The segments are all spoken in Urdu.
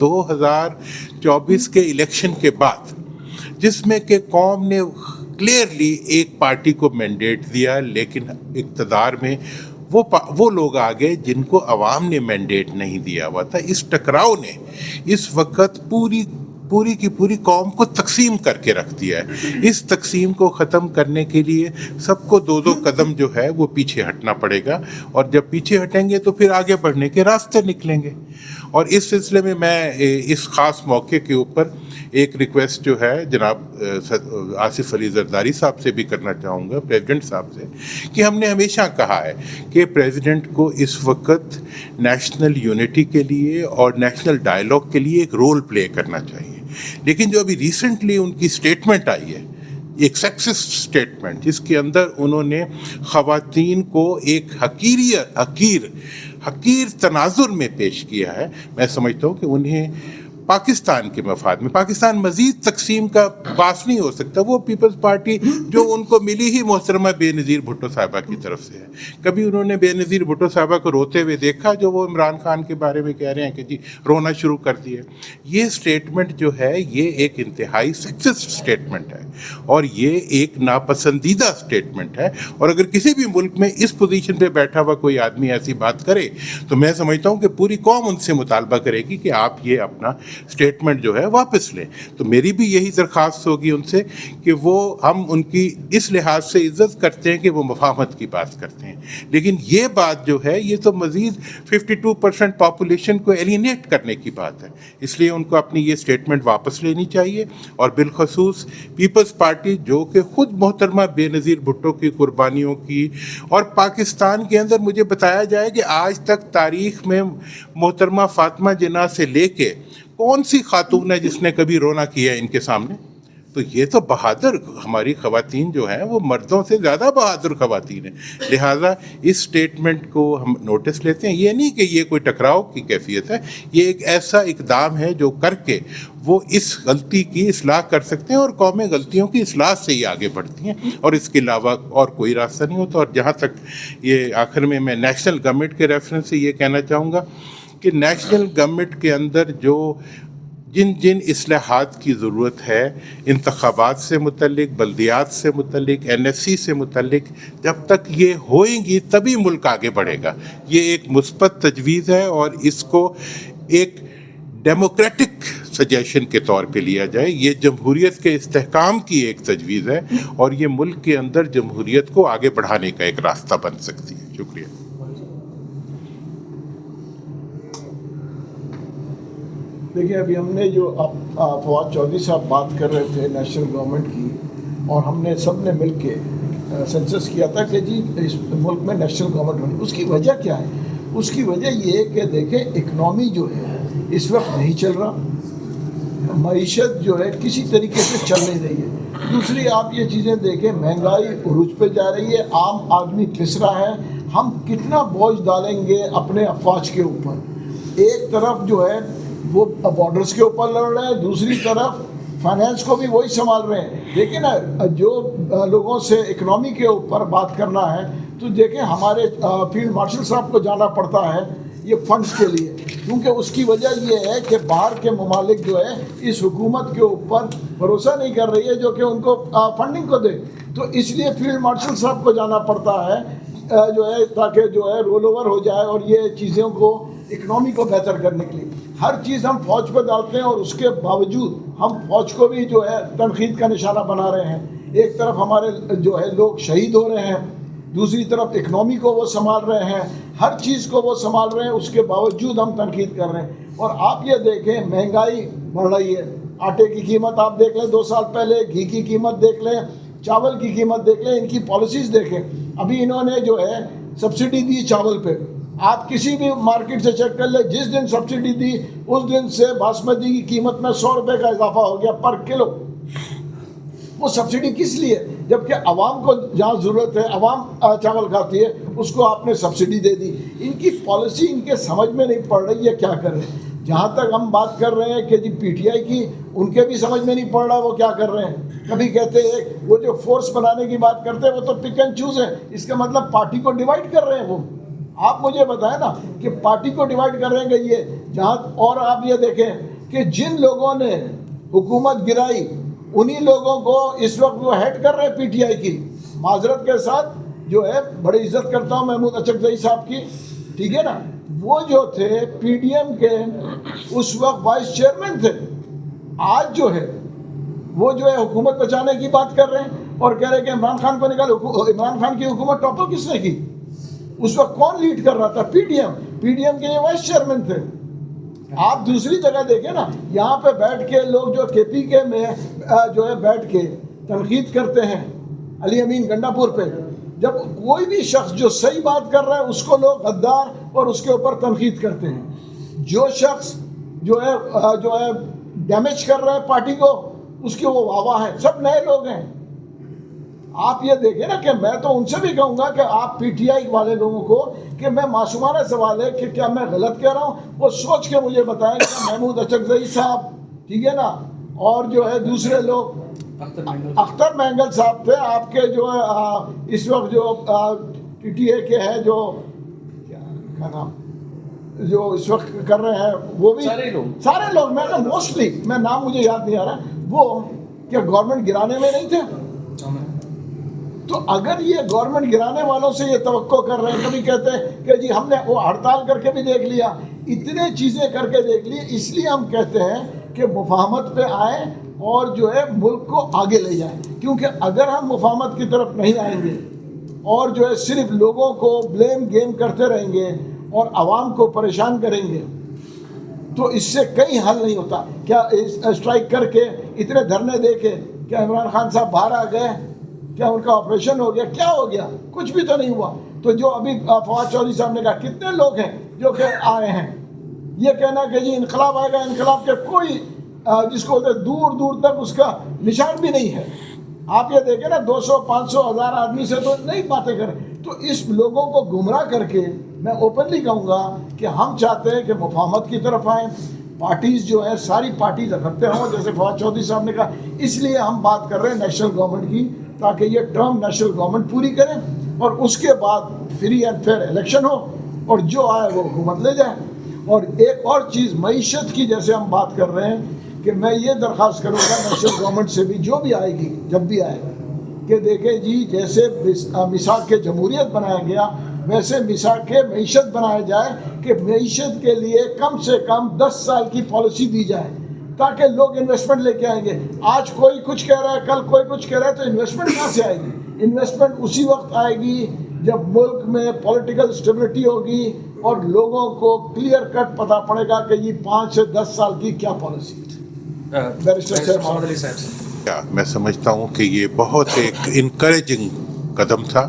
2024 کے الیکشن کے بعد، جس میں کہ قوم نے کلیئرلی ایک پارٹی کو مینڈیٹ دیا، لیکن اقتدار میں وہ لوگ آ گئے جن کو عوام نے مینڈیٹ نہیں دیا ہوا تھا۔ اس ٹکراؤ نے اس وقت پوری کی پوری قوم کو تقسیم کر کے رکھ دیا ہے۔ اس تقسیم کو ختم کرنے کے لیے سب کو دو قدم جو ہے وہ پیچھے ہٹنا پڑے گا، اور جب پیچھے ہٹیں گے تو پھر آگے بڑھنے کے راستے نکلیں گے۔ اور اس سلسلے میں اس خاص موقع کے اوپر ایک ریکویسٹ جو ہے جناب آصف علی زرداری صاحب سے بھی کرنا چاہوں گا، پریزیڈنٹ صاحب سے، کہ ہم نے ہمیشہ کہا ہے کہ پریزیڈنٹ کو اس وقت نیشنل یونٹی کے لیے اور نیشنل ڈائیلاگ کے لیے ایک رول پلے کرنا چاہیے۔ لیکن جو ابھی ریسنٹلی ان کی اسٹیٹمنٹ آئی ہے، ایک سیکسسٹ اسٹیٹمنٹ، جس کے اندر انہوں نے خواتین کو ایک حقیر تناظر میں پیش کیا ہے، میں سمجھتا ہوں کہ انہیں پاکستان کے مفاد میں، پاکستان مزید تقسیم کا باعث نہیں ہو سکتا۔ وہ پیپلز پارٹی جو ان کو ملی ہی محترمہ بے نظیر بھٹو صاحبہ کی طرف سے ہے، کبھی انہوں نے بے نظیر بھٹو صاحبہ کو روتے ہوئے دیکھا جو وہ عمران خان کے بارے میں کہہ رہے ہیں کہ جی رونا شروع کر دیا؟ یہ اسٹیٹمنٹ جو ہے یہ ایک انتہائی سیکسسٹ اسٹیٹمنٹ ہے، اور یہ ایک ناپسندیدہ اسٹیٹمنٹ ہے۔ اور اگر کسی بھی ملک میں اس پوزیشن پہ بیٹھا ہوا کوئی آدمی ایسی بات کرے تو میں سمجھتا ہوں کہ پوری قوم ان سے مطالبہ کرے گی کہ آپ یہ اپنا اسٹیٹمنٹ جو ہے واپس لیں۔ تو میری بھی یہی درخواست ہوگی ان سے کہ ہم ان کی اس لحاظ سے عزت کرتے ہیں کہ وہ مفاہمت کی بات کرتے ہیں، لیکن یہ بات جو ہے یہ تو مزید 52% پاپولیشن کو ایلینیٹ کرنے کی بات ہے۔ اس لیے ان کو اپنی یہ اسٹیٹمنٹ واپس لینی چاہیے، اور بالخصوص پیپلز پارٹی جو کہ خود محترمہ بے نظیر بھٹو کی قربانیوں کی، اور پاکستان کے اندر مجھے بتایا جائے کہ آج تک تاریخ میں محترمہ فاطمہ جناح سے لے کے کون سی خاتون ہے جس نے کبھی رونا کیا ان کے سامنے؟ تو یہ تو بہادر ہماری خواتین جو ہیں وہ مردوں سے زیادہ بہادر خواتین ہیں۔ لہٰذا اس اسٹیٹمنٹ کو ہم نوٹس لیتے ہیں۔ یہ نہیں کہ یہ کوئی ٹکراؤ کی کیفیت ہے، یہ ایک ایسا اقدام ہے جو کر کے وہ اس غلطی کی اصلاح کر سکتے ہیں، اور قومیں غلطیوں کی اصلاح سے ہی آگے بڑھتی ہیں، اور اس کے علاوہ اور کوئی راستہ نہیں ہوتا۔ اور جہاں تک یہ آخر میں نیشنل گورنمنٹ کے ریفرنس سے یہ کہنا چاہوں گا کہ نیشنل گورنمنٹ کے اندر جن اصلاحات کی ضرورت ہے، انتخابات سے متعلق، بلدیات سے متعلق، NSC سے متعلق، جب تک یہ ہوئیں گی تبھی ملک آگے بڑھے گا۔ یہ ایک مثبت تجویز ہے، اور اس کو ایک ڈیموکریٹک سجیشن کے طور پہ لیا جائے۔ یہ جمہوریت کے استحکام کی ایک تجویز ہے، اور یہ ملک کے اندر جمہوریت کو آگے بڑھانے کا ایک راستہ بن سکتی ہے۔ شکریہ۔ دیکھیں، ابھی ہم نے جو فواد چودھری صاحب بات کر رہے تھے نیشنل گورنمنٹ کی، اور ہم نے سب نے مل کے سینسس کیا تھا کہ جی اس ملک میں نیشنل گورنمنٹ ہونی۔ اس کی وجہ کیا ہے؟ اس کی وجہ یہ ہے کہ دیکھیں اکنامی جو ہے اس وقت نہیں چل رہا، معیشت جو ہے کسی طریقے سے چل نہیں رہی ہے۔ دوسری آپ یہ چیزیں دیکھیں، مہنگائی عروج پہ جا رہی ہے، عام آدمی پس رہا ہے۔ ہم کتنا بوجھ ڈالیں گے اپنے افواج کے اوپر؟ ایک طرف جو ہے وہ بارڈرز کے اوپر لڑ رہے ہیں، دوسری طرف فائنینس کو بھی وہی سنبھال رہے ہیں۔ لیکن جو لوگوں سے اکنامی کے اوپر بات کرنا ہے تو دیکھیں ہمارے فیلڈ مارشل صاحب کو جانا پڑتا ہے یہ فنڈز کے لیے، کیونکہ اس کی وجہ یہ ہے کہ باہر کے ممالک جو ہے اس حکومت کے اوپر بھروسہ نہیں کر رہی ہے جو کہ ان کو فنڈنگ کو دے، تو اس لیے فیلڈ مارشل صاحب کو جانا پڑتا ہے جو ہے تاکہ جو ہے رول اوور ہو جائے، اور یہ چیزوں کو اکنامی کو بہتر کرنے کے لیے ہر چیز ہم فوج پہ ڈالتے ہیں، اور اس کے باوجود ہم فوج کو بھی جو ہے تنقید کا نشانہ بنا رہے ہیں۔ ایک طرف ہمارے جو ہے لوگ شہید ہو رہے ہیں، دوسری طرف اکنامی کو وہ سنبھال رہے ہیں، ہر چیز کو وہ سنبھال رہے ہیں، اس کے باوجود ہم تنقید کر رہے ہیں۔ اور آپ یہ دیکھیں مہنگائی بڑھ رہی ہے، آٹے کی قیمت آپ دیکھ لیں 2 سال پہلے، گھی کی قیمت دیکھ لیں، چاول کی قیمت دیکھ لیں، ان کی پالیسیز دیکھیں۔ ابھی انہوں نے جو ہے سبسڈی دی چاول پہ، آپ کسی بھی مارکیٹ سے چیک کر لیں، جس دن سبسڈی دی اس دن سے باسمتی کی قیمت میں 100 روپے کا اضافہ ہو گیا پر کلو۔ وہ سبسڈی کس لیے؟ جبکہ عوام کو جہاں ضرورت ہے، عوام چاول کھاتی ہے، اس کو آپ نے سبسڈی دے دی۔ ان کی پالیسی ان کے سمجھ میں نہیں پڑ رہی ہے کیا کر رہے ہیں۔ جہاں تک ہم بات کر رہے ہیں کہ جی PTI کی، ان کے بھی سمجھ میں نہیں پڑ رہا وہ کیا کر رہے ہیں۔ کبھی کہتے ہیں وہ جو فورس بنانے کی بات کرتے ہیں وہ تو پک اینڈ چوز ہے، اس کا مطلب پارٹی کو ڈیوائڈ کر رہے ہیں وہ۔ آپ مجھے بتائیں نا کہ پارٹی کو ڈیوائیڈ کر رہے ہیں کہ یہ جہاں، اور آپ یہ دیکھیں کہ جن لوگوں نے حکومت گرائی انہی لوگوں کو اس وقت وہ ہیڈ کر رہے ہیں پی ٹی آئی کی. معذرت کے ساتھ جو ہے بڑی عزت کرتا ہوں محمود اچکزئی صاحب کی، ٹھیک ہے نا، وہ جو تھے پی ڈی ایم کے اس وقت وائس چیئرمین تھے. آج جو ہے وہ جو ہے حکومت بچانے کی بات کر رہے ہیں اور کہہ رہے ہیں کہ عمران خان کو نکالو. عمران خان کی حکومت ٹاپل کس نے کی؟ اس وقت کون لیڈ کر رہا تھا؟ پی ڈی ایم کے یہ وائس چیئرمین تھے. آپ دوسری جگہ دیکھیں نا، یہاں پہ بیٹھ کے لوگ جو کے پی کے میں جو ہے بیٹھ کے تنقید کرتے ہیں علی امین گنڈا پور پہ، جب کوئی بھی شخص جو صحیح بات کر رہا ہے اس کو لوگ غدار اور اس کے اوپر تنقید کرتے ہیں. جو شخص جو ہے ڈیمیج کر رہا ہے پارٹی کو، اس کی وہ واہ واہ ہے. سب نئے لوگ ہیں. آپ یہ دیکھیں نا کہ میں تو ان سے بھی کہوں گا کہ آپ پی ٹی آئی والے لوگوں کو کہ میں معصومانہ سوال ہے کہ کیا میں غلط کہہ رہا ہوں، وہ سوچ کے مجھے بتائیں کہ محمود اچکزئی صاحب، ٹھیک ہے نا، اور جو ہے دوسرے لوگ، اختر مینگل صاحب تھے آپ کے جو ہے اس وقت جو پی ٹی آئی کے ہیں جو کیا نام جو اس وقت کر رہے ہیں، وہ بھی سارے لوگ، میں موسٹلی میں نام مجھے یاد نہیں آ رہا، وہ کیا گورنمنٹ گرانے میں نہیں تھے؟ تو اگر یہ گورنمنٹ گرانے والوں سے یہ توقع کر رہے ہیں، کبھی کہتے ہیں کہ جی ہم نے وہ ہڑتال کر کے بھی دیکھ لیا، اتنے چیزیں کر کے دیکھ لی، اس لیے ہم کہتے ہیں کہ مفاہمت پہ آئیں اور جو ہے ملک کو آگے لے جائیں. کیونکہ اگر ہم مفاہمت کی طرف نہیں آئیں گے اور جو ہے صرف لوگوں کو بلیم گیم کرتے رہیں گے اور عوام کو پریشان کریں گے تو اس سے کہیں حل نہیں ہوتا. کیا اسٹرائک کر کے اتنے دھرنے دے کے کیا عمران خان صاحب باہر آ گئے؟ کیا ان کا آپریشن ہو گیا؟ کیا ہو گیا؟ کچھ بھی تو نہیں ہوا. تو جو ابھی فواد چودھری صاحب نے کہا، کتنے لوگ ہیں جو کہ آئے ہیں؟ یہ کہنا کہ جی انقلاب آئے گا، انقلاب کے کوئی جس کو دور دور تک اس کا نشان بھی نہیں ہے. آپ یہ دیکھیں نا 200 500 1000 آدمی سے تو نہیں باتیں کریں. تو اس لوگوں کو گمراہ کر کے میں اوپنلی کہوں گا کہ ہم چاہتے ہیں کہ مفاہمت کی طرف آئیں. پارٹیز جو ہیں ساری پارٹیز اکٹھے ہوں، جیسے فواد چودھری صاحب نے کہا. اس لیے ہم بات کر رہے ہیں نیشنل گورنمنٹ کی، تاکہ یہ ٹرم نیشنل گورنمنٹ پوری کریں اور اس کے بعد فری اینڈ فیئر الیکشن ہو اور جو آئے وہ حکومت لے جائے. اور ایک اور چیز معیشت کی جیسے ہم بات کر رہے ہیں کہ میں یہ درخواست کروں گا نیشنل گورنمنٹ سے بھی، جو بھی آئے گی جب بھی آئے گا، کہ دیکھیں جی جیسے میثاق کے جمہوریت بنایا گیا ویسے میثاق کے معیشت بنایا جائے کہ معیشت کے لیے کم سے کم 10 سال کی پالیسی دی جائے تاکہ لوگ انویسٹمنٹ لے کے آئیں گے. آج کوئی کچھ کہہ رہا ہے، کل کوئی کچھ کہہ رہا ہے، تو انویسٹمنٹ کہاں سے آئے گی؟ انویسٹمنٹ اسی وقت آئے گی جب ملک میں پولیٹیکل اسٹیبلٹی ہوگی اور لوگوں کو کلیئر کٹ پتہ پڑے گا کہ یہ 5 سے 10 سال کی کیا پالیسی ہے. میں سمجھتا ہوں کہ یہ بہت ایک انکریجنگ قدم تھا،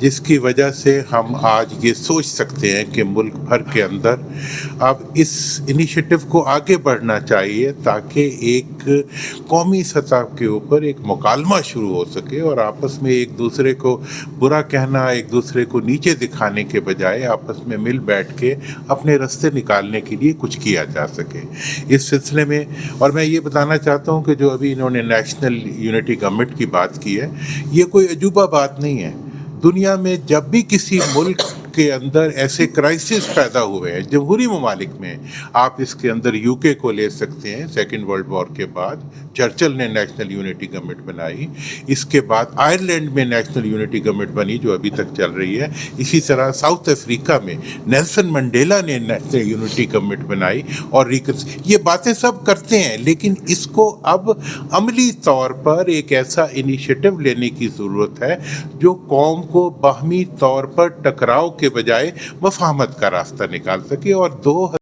جس کی وجہ سے ہم آج یہ سوچ سکتے ہیں کہ ملک بھر کے اندر اب اس انیشیٹو کو آگے بڑھنا چاہیے تاکہ ایک قومی سطح کے اوپر ایک مکالمہ شروع ہو سکے اور آپس میں ایک دوسرے کو برا کہنا، ایک دوسرے کو نیچے دکھانے کے بجائے آپس میں مل بیٹھ کے اپنے راستے نکالنے کے لیے کچھ کیا جا سکے. اس سلسلے میں اور میں یہ بتانا چاہتا ہوں کہ جو ابھی انہوں نے نیشنل یونٹی گورنمنٹ کی بات کی ہے، یہ کوئی عجوبہ بات نہیں ہے. دنیا میں جب بھی کسی ملک کے اندر ایسے کرائسس پیدا ہوئے ہیں جمہوری ممالک میں، آپ اس کے اندر یو کے کو لے سکتے ہیں. سیکنڈ ورلڈ وار کے بعد چرچل نے نیشنل یونٹی گورنمنٹ بنائی، اس کے بعد آئرلینڈ میں نیشنل یونٹی گورنمنٹ بنی جو ابھی تک چل رہی ہے. اسی طرح ساؤتھ افریقہ میں نیلسن منڈیلا نے نیشنل یونٹی گورنمنٹ بنائی اور یہ باتیں سب کرتے ہیں، لیکن اس کو اب عملی طور پر ایک ایسا انیشیٹو لینے کی ضرورت ہے جو قوم کو باہمی طور پر ٹکراؤ کے بجائے مفاہمت کا راستہ نکال سکے. اور